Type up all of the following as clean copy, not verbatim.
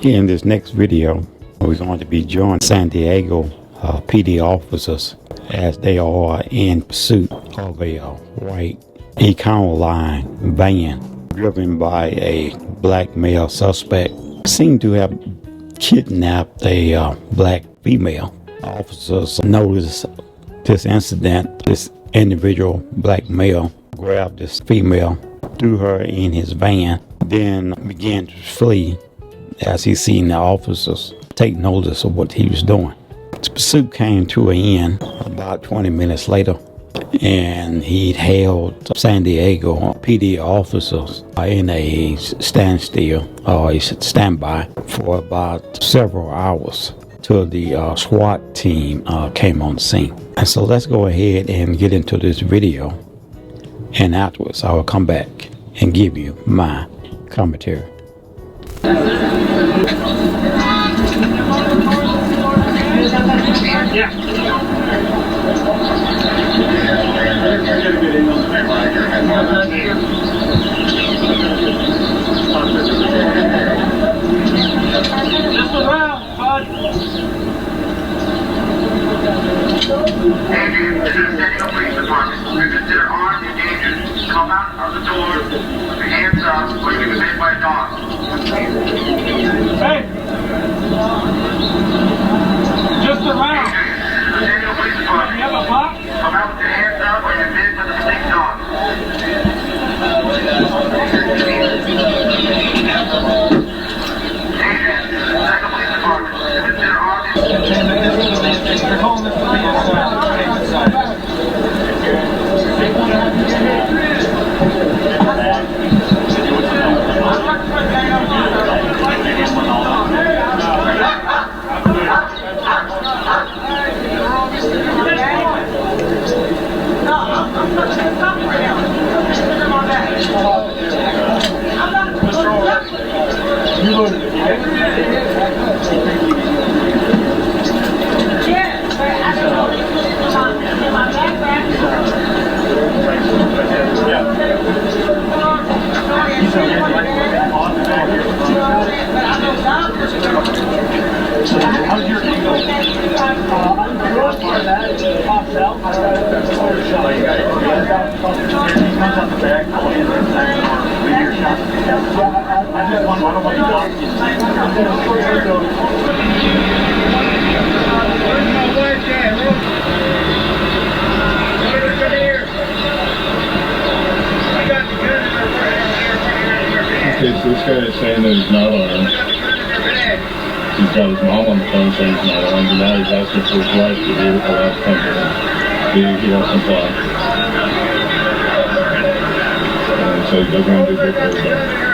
In this next video, we're going to be joining San Diego PD officers as they are in pursuit of a white Econoline van driven by a black male suspect. Seemed to have kidnapped a black female. Officers noticed this incident. This individual black male grabbed this female, threw her in his van, then began to flee as he seen the officers take notice of what he was doing. The pursuit came to an end about 20 minutes later, and he'd held San Diego PD officers in a standstill or a standby for about several hours till the SWAT team came on scene. And so let's go ahead and get into this video, and afterwards I will come back and give you my commentary. Just around, bud. Police department. Consider armed and dangerous. Come out of the door with your hands up or you'll be bit by a dog. Hey! Just around. Police department. You have a box? Come out with your hands up or you're bit by the police dog. This guy is saying that he's not armed. He's got his mom on the phone saying he's not armed, and now he's asking for his wife to be allowed to come to him. He won't comply. And so he doesn't want to do good for everybody.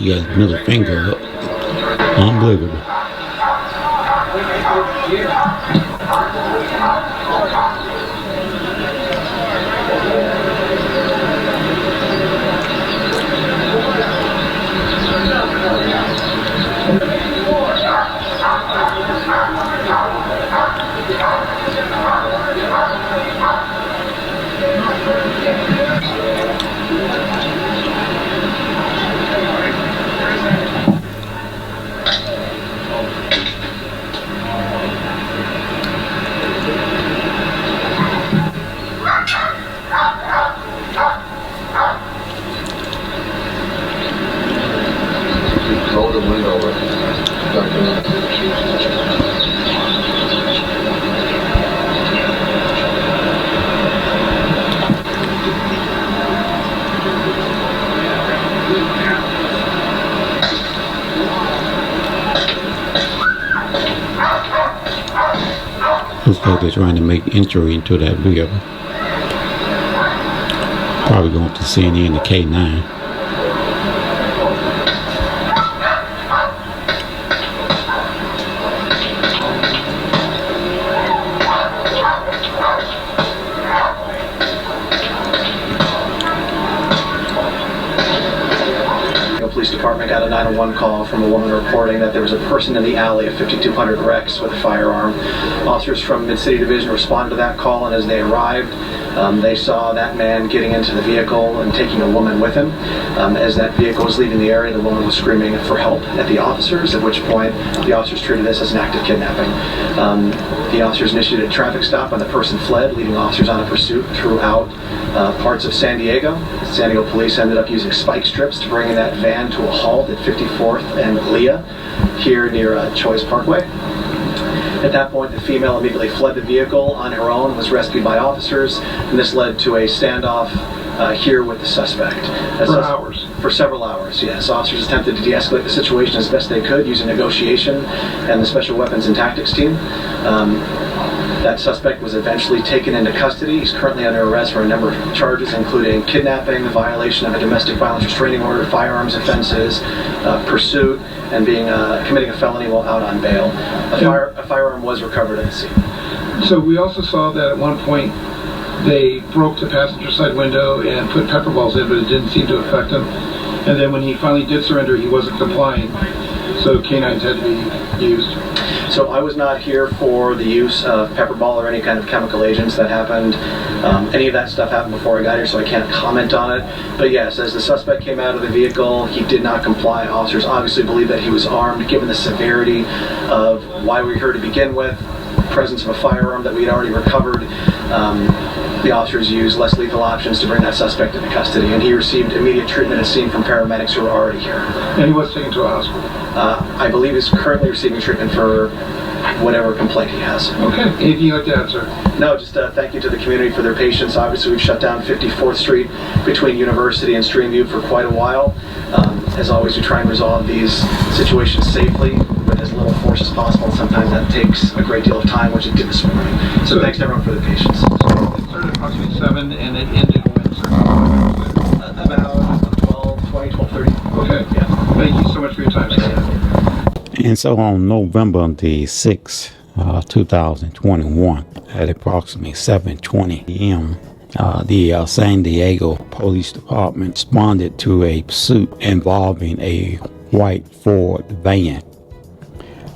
You got his middle finger up. Unbelievable. Looks like they're trying to make entry into that vehicle. Probably going to CNN the K9. Police Department got a 911 call from a woman reporting that there was a person in the alley of 5200 Rex with a firearm. Officers from Mid-City Division responded to that call, and as they arrived, they saw that man getting into the vehicle and taking a woman with him. As that vehicle was leaving the area, the woman was screaming for help at the officers, at which point the officers treated this as an act of kidnapping. The officers initiated a traffic stop when the person fled, leading officers on a pursuit throughout parts of San Diego. San Diego police ended up using spike strips to bring in that van to a halt at 54th and Lea, here near Choice Parkway. At that point, the female immediately fled the vehicle on her own and was rescued by officers, and this led to a standoff here with the suspect. For hours? For several hours, yes. Officers attempted to de-escalate the situation as best they could using negotiation and the Special Weapons and Tactics team. That suspect was eventually taken into custody. He's currently under arrest for a number of charges, including kidnapping, violation of a domestic violence restraining order, firearms offenses, pursuit, and committing a felony while out on bail. A firearm was recovered at the scene. So we also saw that at one point they broke the passenger side window and put pepper balls in, but it didn't seem to affect him. And then when he finally did surrender, he wasn't complying, so canines had to be used. So I was not here for the use of pepper ball or any kind of chemical agents that happened. Any of that stuff happened before I got here, so I can't comment on it. But yes, as the suspect came out of the vehicle, he did not comply. Officers obviously believe that he was armed, given the severity of why we were here to begin with, the presence of a firearm that we had already recovered. The officers used less lethal options to bring that suspect into custody, and he received immediate treatment as seen from paramedics who were already here. And he was taken to a hospital? I believe he's currently receiving treatment for whatever complaint he has. Okay. Anything you'd like to add, sir? No, just thank you to the community for their patience. Obviously, we've shut down 54th Street between University and Streamview for quite a while. As always, we try and resolve these situations safely with as little force as possible. Sometimes that takes a great deal of time, which it did this morning. So thanks to everyone for their patience. So it started at approximately 7 and it ended when, sir? About 12:30. Okay. Yeah. Thank you so much for your time, sir. And so on November the 6th, 2021, at approximately 7:20 p.m., the San Diego Police Department responded to a pursuit involving a white Ford van.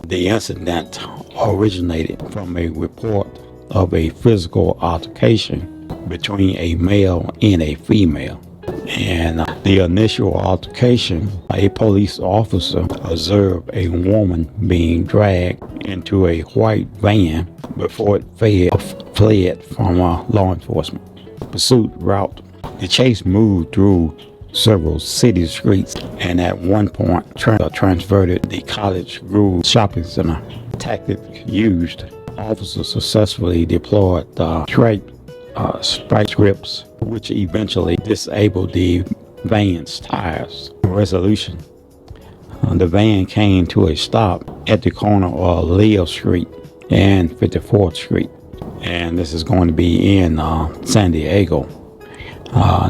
The incident originated from a report of a physical altercation between a male and a female. And the initial altercation, a police officer observed a woman being dragged into a white van before it fled from law enforcement pursuit route. The chase moved through several city streets and at one point transverted the College Grove shopping center. Tactic used, officers successfully deployed spike strips, which eventually disabled the van's tires. Resolution. The van came to a stop at the corner of Lea Street and 54th Street. And this is going to be in San Diego.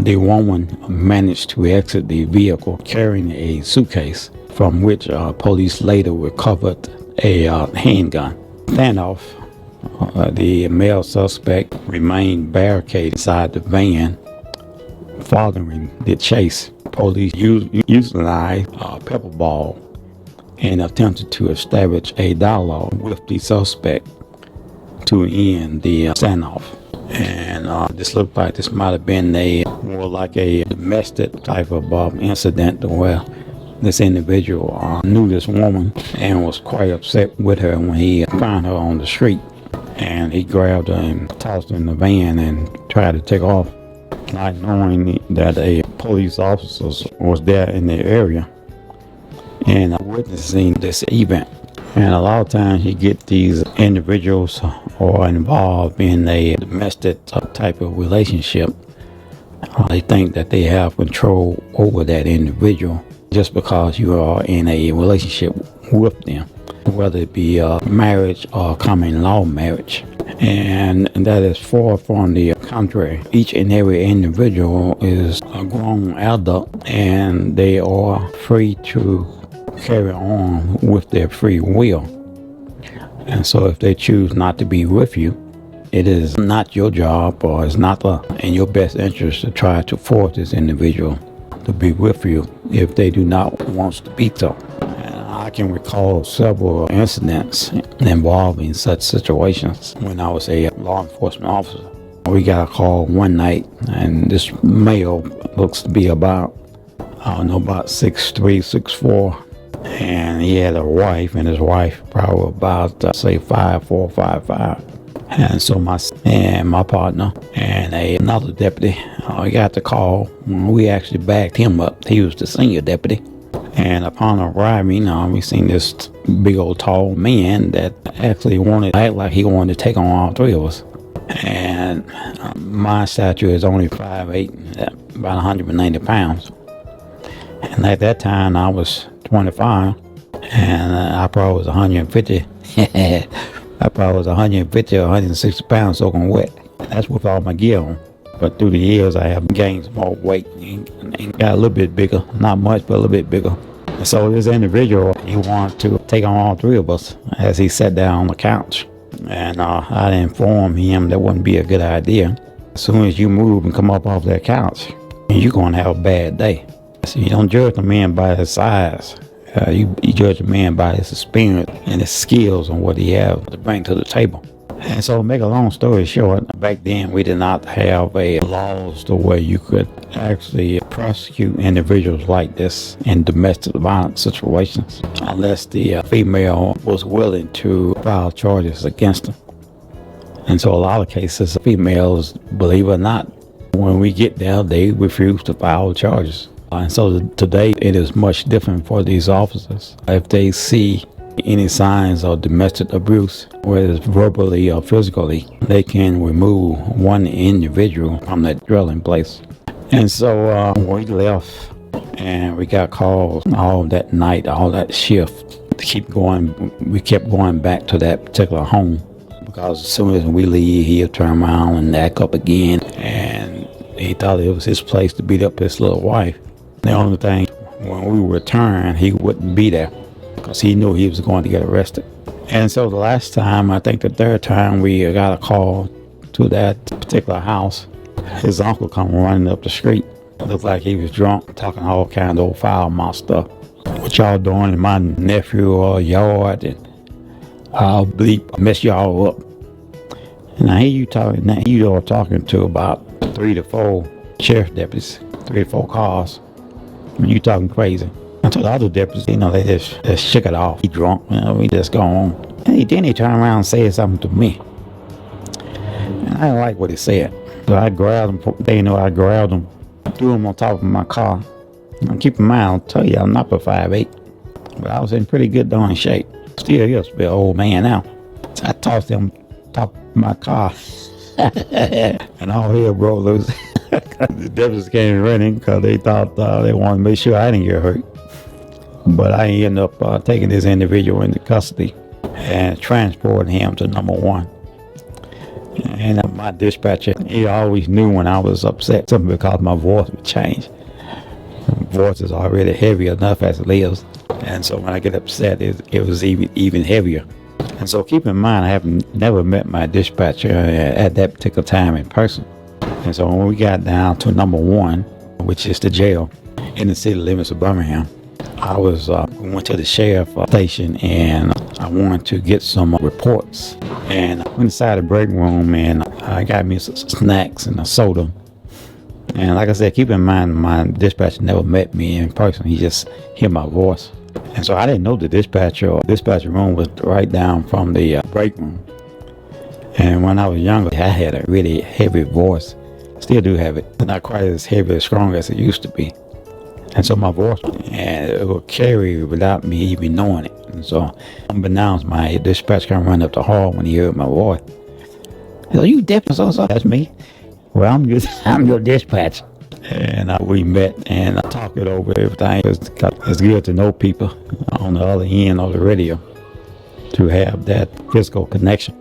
The woman managed to exit the vehicle carrying a suitcase, from which police later recovered a handgun. Standoff. The male suspect remained barricaded inside the van. Following the chase, police utilized a pepper ball and attempted to establish a dialogue with the suspect to end the standoff. And this looked like this might have been more like a domestic type of incident where this individual knew this woman and was quite upset with her when he found her on the street. And he grabbed her and tossed her in the van and tried to take off, not knowing that a police officer was there in the area and witnessing this event. And a lot of times you get these individuals who are involved in a domestic type of relationship. They think that they have control over that individual just because you are in a relationship with them, whether it be marriage or common law marriage. And that is far from the contrary. Each and every individual is a grown adult, and they are free to carry on with their free will. And so if they choose not to be with you, it is not your job, or it's not in your best interest to try to force this individual to be with you if they do not want to be so. I can recall several incidents involving such situations when I was a law enforcement officer. We got a call one night, and this male looks to be about 6'3", 6'4", and he had a wife, and his wife probably about 5'4", 5'5". And so my partner and another deputy, we got the call. We actually backed him up. He was the senior deputy. And upon arriving, we seen this big old tall man that actually act like he wanted to take on all three of us. And my stature is only 5'8", about 190 pounds. And at that time, I was 25, and I probably was 150. I probably was 150 or 160 pounds soaking wet. That's with all my gear on. But through the years, I have gained some more weight and got a little bit bigger. Not much, but a little bit bigger. And so this individual, he wanted to take on all three of us as he sat down on the couch. And I informed him that wouldn't be a good idea. As soon as you move and come up off that couch, you're going to have a bad day. So you don't judge a man by his size. You judge a man by his experience and his skills and what he has to bring to the table. And so to make a long story short, back then we did not have laws to where you could actually prosecute individuals like this in domestic violence situations unless the female was willing to file charges against them. And so a lot of cases, females, believe it or not, when we get there, they refuse to file charges. And so today it is much different for these officers. If they see any signs of domestic abuse, whether it's verbally or physically, they can remove one individual from that dwelling place. And so we left, and we got calls all that night, all that shift to keep going. We kept going back to that particular home because as soon as we leave, he'll turn around and act up again, and he thought it was his place to beat up his little wife. The only thing, when we returned, he wouldn't be there because he knew he was going to get arrested. And so the last time, I think the third time, we got a call to that particular house. His uncle come running up the street. Looked like he was drunk, talking all kinds of old foul mouth stuff. What y'all doing in my nephew yard? And I'll mess y'all up. And I hear you talking. Now you are talking to about 3 to 4 sheriff deputies, 3 to 4 cars. You talking crazy. And so the other deputies, they just shook it off. He drunk, we just go on. And then he turned around and said something to me. And I didn't like what he said. So I grabbed him, I grabbed him, threw him on top of my car. And keep in mind, I'll tell you, I'm not but 5'8", but I was in pretty good darn shape. Still used to be an old man now. So I tossed him on top of my car. And all hell broke loose. The deputies came running because they thought they wanted to make sure I didn't get hurt. But I ended up taking this individual into custody and transporting him to number 1. And my dispatcher, he always knew when I was upset, simply because my voice would change. My voice is already heavy enough as it is. And so when I get upset, it was even heavier. And so keep in mind, I have never met my dispatcher at that particular time in person. And so when we got down to number 1, which is the jail in the city limits of Birmingham, I went to the sheriff station and I wanted to get some reports. And I went inside the break room and I got me some snacks and a soda. And like I said, keep in mind, my dispatcher never met me in person. He just heard my voice. And so I didn't know the dispatcher room was right down from the break room. And when I was younger, I had a really heavy voice. Still do have it, but not quite as heavy or strong as it used to be. And so my voice, and it will carry without me even knowing it. And so, unbeknownst, my dispatcher can run up the hall when he heard my voice. He said, "You deputy so?" That's me. Well, I'm your dispatcher. And we met and talked it over everything. It's good to know people on the other end of the radio, to have that physical connection.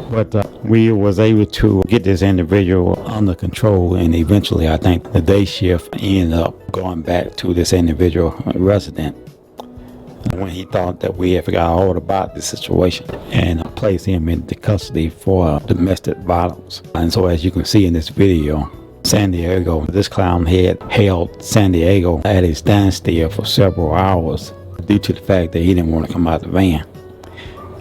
But we was able to get this individual under control, and eventually I think the day shift ended up going back to this individual resident when he thought that we had forgot all about the situation, and placed him into custody for domestic violence. And so, as you can see in this video, San Diego, this clown had held San Diego at a standstill for several hours due to the fact that he didn't want to come out the van.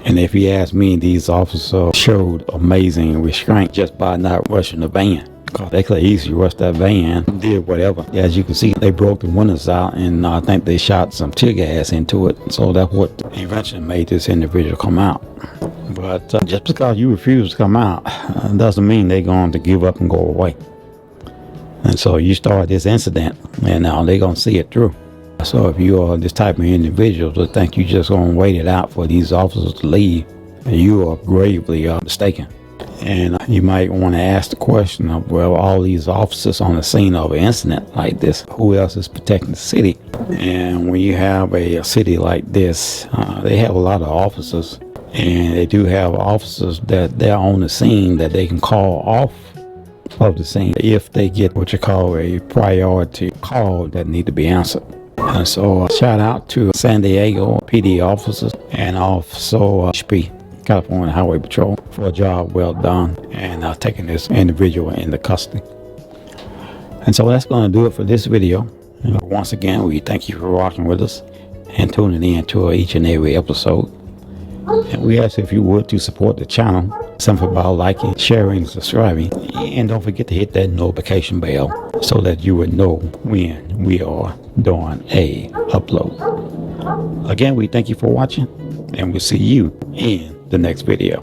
And if you ask me, these officers showed amazing restraint just by not rushing the van, because they could easily rush that van, did whatever. As you can see, they broke the windows out, and I think they shot some tear gas into it. So that's what eventually made this individual come out. But just because you refuse to come out doesn't mean they're going to give up and go away. And so you start this incident, and now they're going to see it through. So if you are this type of individual that think you just going to wait it out for these officers to leave, you are gravely mistaken. And you might want to ask the question of, well, all these officers on the scene of an incident like this, who else is protecting the city? And when you have a city like this, they have a lot of officers, and they do have officers that they're on the scene that they can call off of the scene if they get what you call a priority call that need to be answered. And so shout out to San Diego PD officers and also SP, California Highway Patrol, for a job well done and taking this individual into custody. And so that's going to do it for this video. Once again, we thank you for rocking with us and tuning in to each and every episode. And we ask if you would to support the channel, simply by liking, sharing, and subscribing. And don't forget to hit that notification bell so that you would know when we are doing a upload. Again, we thank you for watching, and we'll see you in the next video.